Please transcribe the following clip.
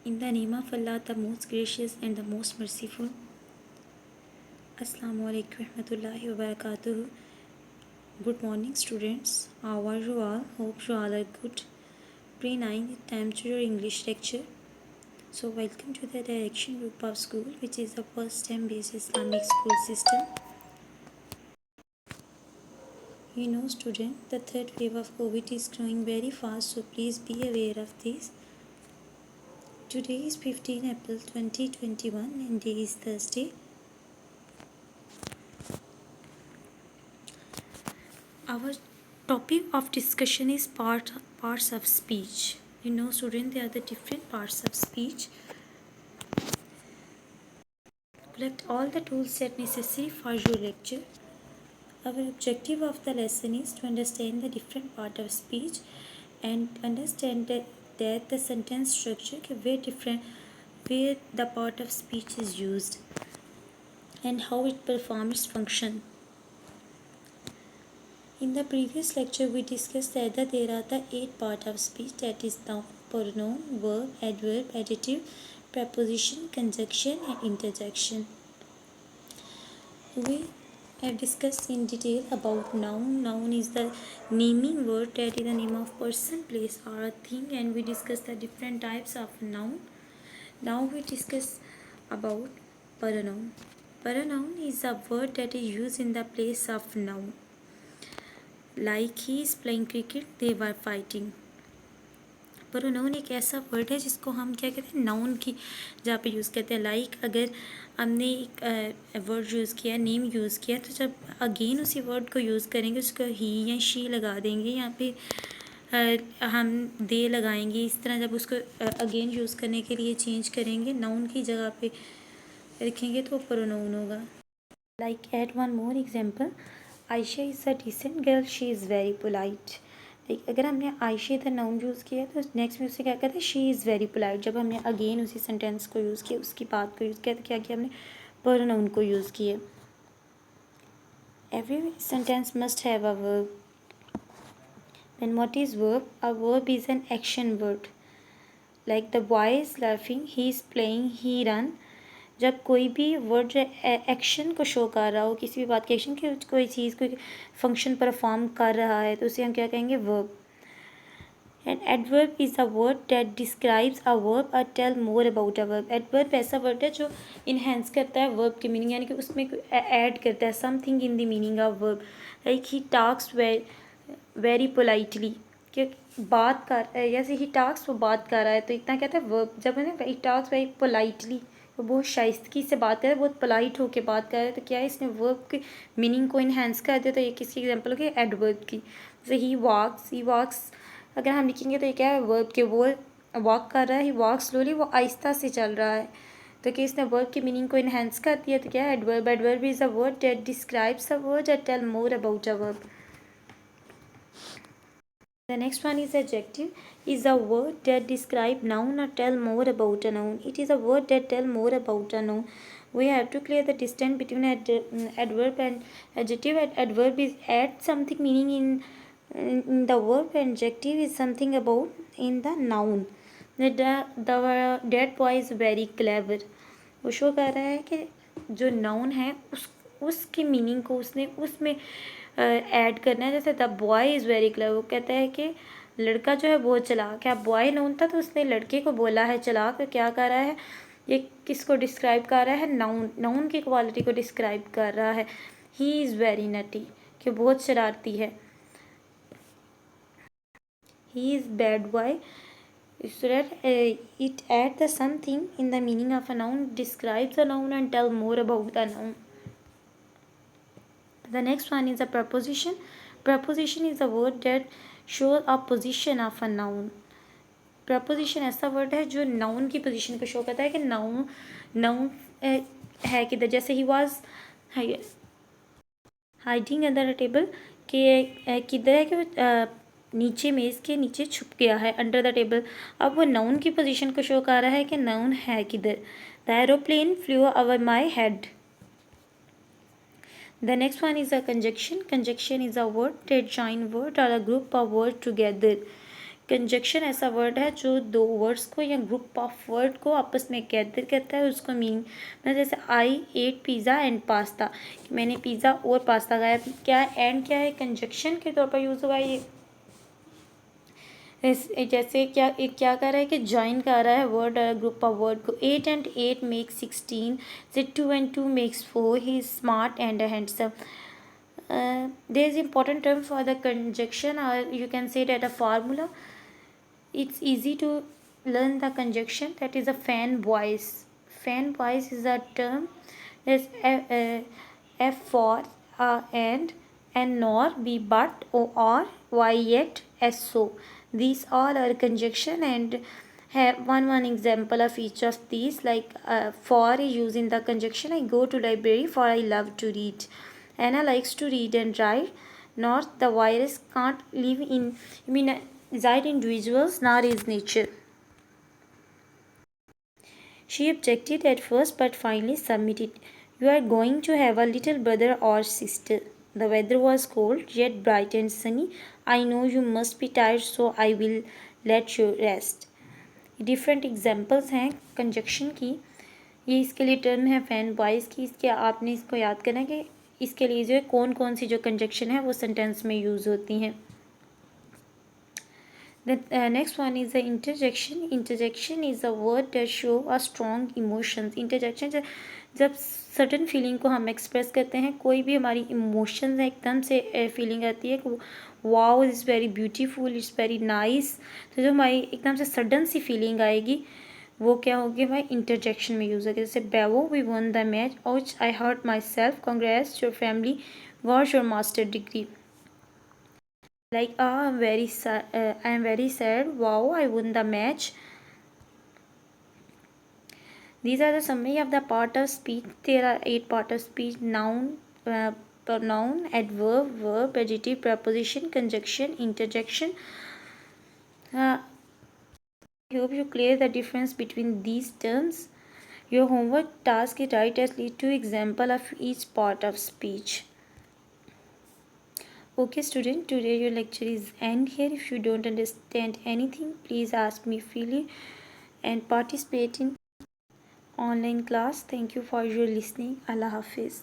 In the name of Allah, the most gracious and the most merciful. Assalamu alaikum warahmatullahi wabarakatuh. Good morning, students. How are you all? Hope you all are good. Pre-9 time to your English lecture. So welcome to the Direction Group of School, which is the first STEM-based Islamic school system. You know, student, the third wave of COVID is growing very fast, so please be aware of this. Today is 15 April 2021 and day is Thursday. Our topic of discussion is parts of speech. You know, student, there are the different parts of speech. Collect all the tools set necessary for your lecture. Our objective of the lesson is to understand the different part of speech and understand that the sentence structure where the part of speech is used and how it performs function. In the previous lecture, we discussed that there are the 8 parts of speech, that is noun, pronoun, verb, adverb, adjective, preposition, conjunction and interjection. We have discussed in detail about noun. Noun is the naming word, that is the name of person, place or a thing, and we discussed the different types of noun. Now we discuss about pronoun. Pronoun is a word that is used in the place of noun. Like he is playing cricket, they were fighting. Pronoun एक ऐसा word है जिसको हम क्या कहते हैं, noun की जहाँ पे यूज़ करते हैं. लाइक अगर हमने एक वर्ड यूज़ किया, नेम यूज़ किया, तो जब अगेन उसी वर्ड को यूज़ करेंगे उसको ही या शी लगा देंगे, यहाँ पे हम दे लगाएंगे. इस तरह जब उसको अगेन यूज़ करने के लिए चेंज करेंगे, नाउन की जगह पे रखेंगे तो प्रोनाउन होगा. Like at one more example, Ayesha is a decent girl, she is very polite. देखिए, अगर हमने आयशा इधर नाउन यूज़ किया तो नेक्स्ट में उससे क्या कहते हैं, शी इज़ वेरी पोलाइट. जब हमने अगेन उसी सेंटेंस को यूज़ किया, उसकी बात को यूज़ किया, तो क्या किया हमने, प्रोनाउन को यूज़ किया. Every sentence must have a verb. Then what is verb? A verb is an action word. Like the boy is laughing, he is playing, he run. जब कोई भी वर्ड एक्शन को शो कर रहा हो, किसी भी बात के एक्शन की, कोई चीज़ कोई फंक्शन परफॉर्म कर रहा है, तो उसे हम क्या कहेंगे, verb. And adverb is a word that describes a verb और tell more about a verb. Adverb ऐसा वर्ड है जो इन्हेंस करता है वर्ब की मीनिंग, यानी कि उसमें ऐड करता है something in the meaning of verb. Like he talks very politely, कि बात कर रहा है, जैसे ही टॉक्स वो बात कर रहा है, तो इतना कहता है वर्ब. जब है ना, ही टॉक्स वेरी पोलाइटली, वो बहुत शाइस्तगी से बात कर रहा है, बहुत पोलाइट होकर बात कर रहा है, तो क्या है, इसने वर्ब की मीनिंग को इन्हेंस कर दिया. तो ये किसकी एग्जांपल होगी, एडवर्ब की. जैसे ही वॉक्स अगर हम लिखेंगे तो ये क्या है, वर्ब के. वो वॉक कर रहा है, ही वॉक स्लोली, वो आहिस्ता से चल रहा है, तो कि इसने वर्ब की मीनिंग को इन्हेंस कर दिया. तो क्या है, adverb. Adverb is a word that describes a word that tell more about a verb. The next one is adjective. Is a word that describe noun or tell more about a noun. It is a word that tell more about a noun. We have to clear the distance between adverb and adjective. Adverb is add something meaning in the verb, and adjective is something about in the noun. That boy is very clever. वो show कर रहा है कि जो noun है उसकी meaning को उसने उसमें ऐड करना है. जैसे the boy is very clever, वो कहता है कि लड़का जो है बहुत चालाक है. बॉय नाउन था तो उसने लड़के को बोला है चालाक. तो क्या कर रहा है, ये किसको डिस्क्राइब कर रहा है, नाउन की क्वालिटी को डिस्क्राइब कर रहा है. ही इज़ वेरी नटी, कि बहुत शरारती है. He is bad boy, so that it add the something in the meaning of a noun, describes a noun and tell more about the noun. The next one is a preposition. Preposition is a word that shows a position of a noun. Preposition ऐसा word है जो noun की position को show करता है कि noun है किधर. जैसे he was hiding under the table, कि किधर है, कि नीचे मेज़ के नीचे छुप गया है, अंडर द टेबल. अब वो नाउन की पोजीशन को शो कर रहा है कि नाउन है किधर. The aeroplane flu over my head. The next one is a conjunction. Conjunction is a word that join word or a group of words together. Conjunction ऐसा वर्ड है जो दो वर्ड्स को या ग्रुप ऑफ वर्ड को आपस में gather करता है, उसको मीनिंग मतलब जैसे आई एट पिज़्ज़ा एंड पास्ता, मैंने पिज़्ज़ा और पास्ता खाया, क्या एंड क्या है, कंजक्शन के तौर पर यूज़ हुआ ये। जैसे क्या कर रहा है कि जॉइन कर रहा है वर्ड ग्रुप ऑफ वर्ड को, 8 and 8 makes 16, से 2 and 2 makes 4, he is smart and handsome. There is important term for the conjunction, or you can say that a formula. It's easy to learn the conjunction, that is a fan voice. Fan voice is a term. There's F for and nor, B but, O or, Y yet, S so. These all are conjunction and have one example of each of these, like for is used in the conjunction I go to library for I love to read. Anna likes to read and write. Not the virus can't live in immunized individuals, nor is nature. She objected at first but finally submitted. You are going to have a little brother or sister. The weather was cold yet bright and sunny. I know you must be tired, so I will let you rest. Different examples हैं conjunction की, ये इसके लिए term है fan voice की। इसके आपने इसको याद करना है कि इसके लिए जो है कौन कौन सी जो कंजक्शन है वो सेंटेंस में यूज़ होती हैं। The next one is the interjection. Interjection is a word that show a strong emotions. Interjection जब certain feeling को हम express करते हैं, कोई भी हमारी emotions है एकदम से feeling आती है कि wow is very beautiful, it's very nice, तो जो हमारी एकदम से sudden सी feeling आएगी वो क्या होगी भाई, interjection में यूज़ होगी। जैसे bravo we won the match, ouch I hurt myself, congrats your family got your master degree. Like I am very sad, wow I won the match. These are the summary of the part of speech. There are 8 part of speech: noun, pronoun, adverb, verb, adjective, preposition, conjunction, interjection. I hope you clear the difference between these terms. Your homework task is write at least 2 example of each part of speech. Okay student, today your lecture is end here. If you don't understand anything, please ask me freely and participate in online class. Thank you for your listening. Allah Hafiz.